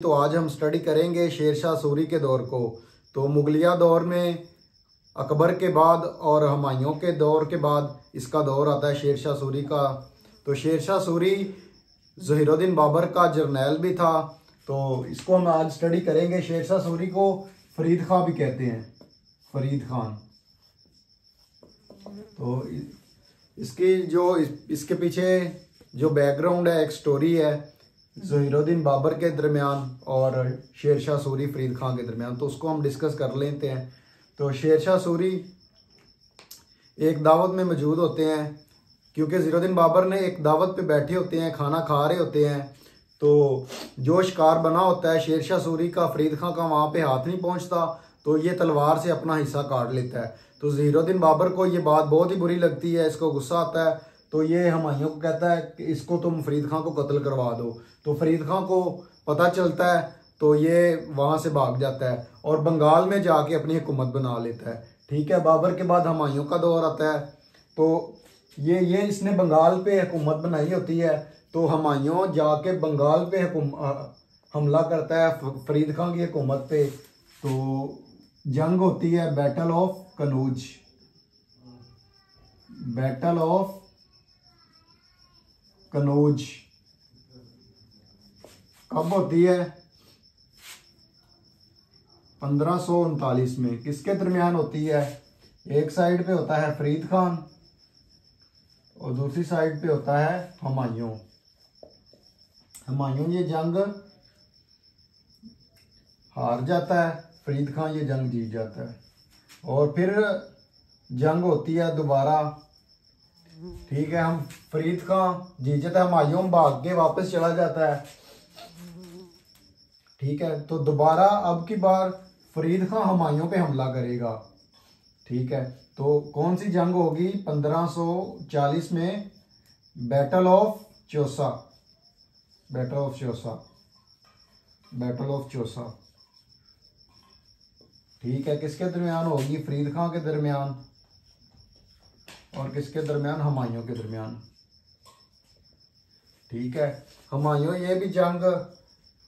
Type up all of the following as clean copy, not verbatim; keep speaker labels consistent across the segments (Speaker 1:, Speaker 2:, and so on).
Speaker 1: तो आज हम स्टडी करेंगे शेरशाह सूरी के दौर को। तो मुगलिया दौर में अकबर के बाद और हुमायूं के दौर के बाद इसका दौर आता है शेरशाह सूरी का। तो शेरशाह सूरी ज़हीरुद्दीन बाबर का जर्नैल भी था। तो इसको हम आज स्टडी करेंगे। शेरशाह सूरी को फरीद खां भी कहते हैं, फरीद खान। तो इसके पीछे जो बैकग्राउंड है, एक स्टोरी है ज़हीरुद्दीन बाबर के दरमियान और शेरशाह सूरी फरीद खान के दरमियान। तो उसको हम डिस्कस कर लेते हैं। तो शेरशाह सूरी एक दावत में मौजूद होते हैं, क्योंकि ज़हीरुद्दीन बाबर ने एक दावत पे बैठे होते हैं, खाना खा रहे होते हैं। तो जो शिकार बना होता है शेरशाह सूरी का, फरीद खान का वहाँ पे हाथ नहीं पहुँचता, तो ये तलवार से अपना हिस्सा काट लेता है। तो ज़हीरुद्दीन बाबर को ये बात बहुत ही बुरी लगती है, इसको गुस्सा आता है। तो ये हुमायूं को कहता है कि इसको तुम फरीद खान को कत्ल करवा दो। तो फरीद खान को पता चलता है, तो ये वहाँ से भाग जाता है और बंगाल में जाके अपनी हुकूमत बना लेता है। ठीक है, बाबर के बाद हुमायूं का दौर आता है। तो ये इसने बंगाल पे हुकूमत बनाई होती है। तो हुमायूं जाके बंगाल पे हमला करता है फरीद खान की हुकूमत पे। तो जंग होती है battle of Kannauj. Battle of Kannauj कब होती है? 1539 में। किसके दरमियान होती है? एक साइड पे होता है फरीद खान और दूसरी साइड पे होता है हुमायूं। हुमायूं ये जंग हार जाता है, फरीद खान ये जंग जीत जाता है। और फिर जंग होती है दोबारा। ठीक है, हम फरीद खान जीत जाता है, हुमायूं भाग के वापस चला जाता है। ठीक है, तो दोबारा अब की बार फरीद खान हुमायूं पे हमला करेगा। ठीक है, तो कौन सी जंग होगी? 1540 में battle of Chausa. Battle of Chausa. Battle of Chausa. ठीक है, किसके दरमियान होगी? फरीद खान के दरमियान और किसके दरमियान? हुमायूं के दरमियान। ठीक है, हुमायूं ये भी जंग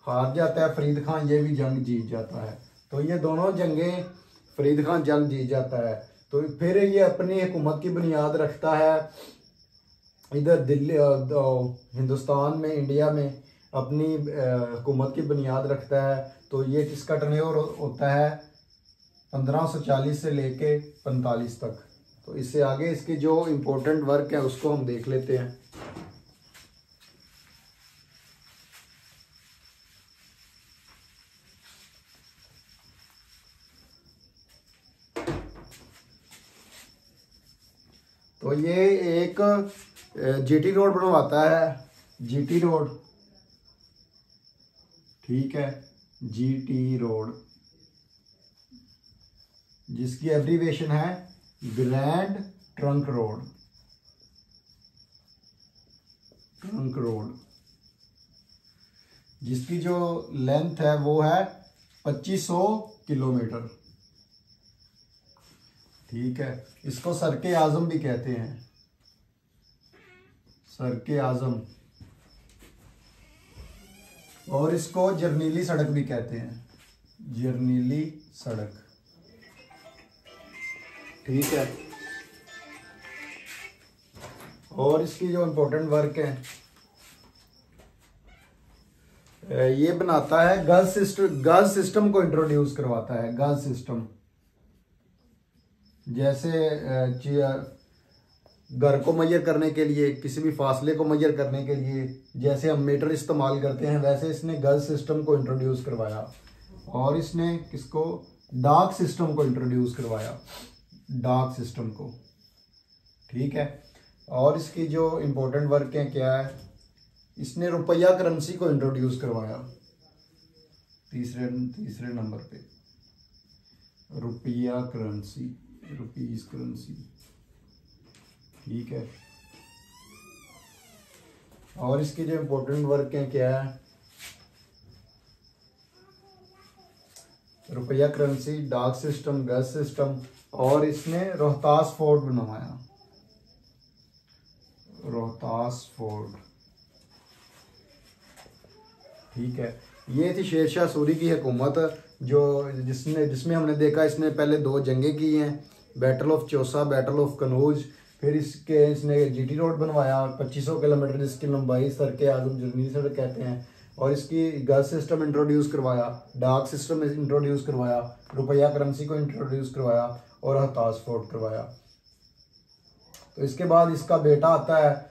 Speaker 1: हार जाता है, फरीद खान ये भी जंग जीत जाता है। तो ये दोनों जंगें फरीद खान जंग जीत जाता है। तो फिर ये अपनी हुकूमत की बुनियाद रखता है इधर दिल्ली, हिंदुस्तान में, इंडिया में अपनी हुकूमत की बुनियाद रखता है। तो ये किसका टर्नओवर होता है? 1540 से लेके 45 तक। तो इससे आगे इसके जो इम्पोर्टेंट वर्क है उसको हम देख लेते हैं। तो ये एक जीटी रोड बनवाता है, जीटी रोड। ठीक है, जीटी रोड, जिसकी एब्रीवेशन है grand trunk road. Trunk road, जिसकी जो लेंथ है वो है 2500 किलोमीटर। ठीक है, इसको सरके आजम भी कहते हैं, सरके आजम। और इसको जर्नीली सड़क भी कहते हैं, जर्नीली सड़क। ठीक है, और इसकी जो इम्पोर्टेंट वर्क है, ये बनाता है गज सिस्टम को इंट्रोड्यूस करवाता है। गज सिस्टम, जैसे घर को मेजर करने के लिए, किसी भी फासले को मेजर करने के लिए जैसे हम मीटर इस्तेमाल करते हैं, वैसे इसने गज सिस्टम को इंट्रोड्यूस करवाया। और इसने किसको? डाक सिस्टम को इंट्रोड्यूस करवाया, डाक सिस्टम को। ठीक है, और इसकी जो इम्पोर्टेंट वर्क है क्या है? इसने रुपया करेंसी को इंट्रोड्यूस करवाया, तीसरे नंबर पे रुपया करेंसी, रुपीज करेंसी। ठीक है, और इसके जो इम्पोर्टेंट वर्क है क्या है? रुपया करेंसी, डाक सिस्टम, गज सिस्टम। और इसने रोहतास फोर्ट बनवाया, रोहतास फोर्ट। ठीक है, ये थी शेर शाह सूरी की हुकूमत, जो जिसमें हमने देखा इसने पहले 2 जंगें की हैं, battle of Chausa, battle of Kannauj. फिर इसने जीटी रोड बनवाया 2500 किलोमीटर, जिसकी लंबाई सर के आजम जर्नी सड़क कहते हैं। और इसकी गज सिस्टम इंट्रोड्यूस करवाया, डाक सिस्टम इंट्रोड्यूस करवाया, रुपया करेंसी को इंट्रोड्यूस करवाया और हताश फोर्ट करवाया। तो इसके बाद इसका बेटा आता है